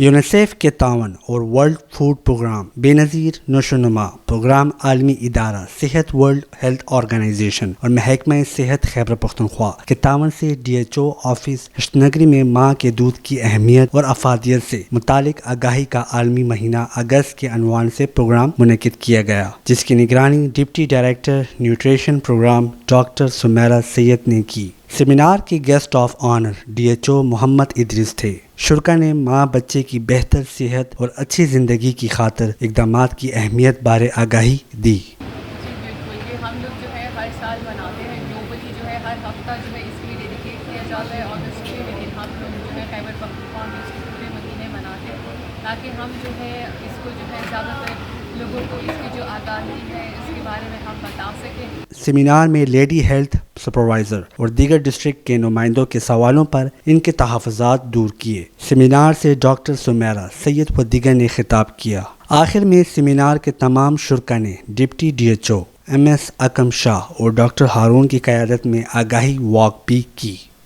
UNICEF کے تعاون اور ورلڈ فوڈ پروگرام بے نظیر نشوونما پروگرام عالمی ادارہ صحت ورلڈ ہیلتھ آرگنائزیشن اور محکمہ صحت خیبر پختونخوا کے تعاون سے DHO آفس ہشت نگری میں ماں کے دودھ کی اہمیت اور افادیت سے متعلق آگاہی کا عالمی مہینہ اگست کے عنوان سے پروگرام منعقد کیا گیا، جس کی نگرانی deputy director nutrition programme doctor Samira Syed نے کی۔ سیمینار کے guest of honour DHO Muhammad Idrees تھے۔ شرکا نے ماں بچے کی بہتر صحت اور اچھی زندگی کی خاطر اقدامات کی اہمیت بارے آگاہی دی۔ بالکل، یہ ہم لوگ جو ہے ہر سال مناتے ہیں، گلوبلی جو ہے ہر ہفتہ جو ہے اس کے لیے ڈیڈیکیٹ کیا جاتا ہے اگست کے، لیکن ہم لوگ جو ہے خیبر پختونخوا میں اس کے پورے مہینے مناتے ہیں تاکہ ہم جو ہے اس کو جو ہے زیادہ تر لوگوں کو اس کی جو آگاہی ہے اس کے بارے میں ہم بتا سکیں۔ سیمینار میں لیڈی ہیلتھ سپروائزر اور دیگر ڈسٹرکٹ کے نمائندوں کے سوالوں پر ان کے تحفظات دور کیے۔ سیمینار سے ڈاکٹر سمیرہ سید و دیگر نے خطاب کیا۔ آخر میں سیمینار کے تمام شرکا نے ڈپٹی DHO MS اکم شاہ اور ڈاکٹر ہارون کی قیادت میں آگاہی واک بھی کی۔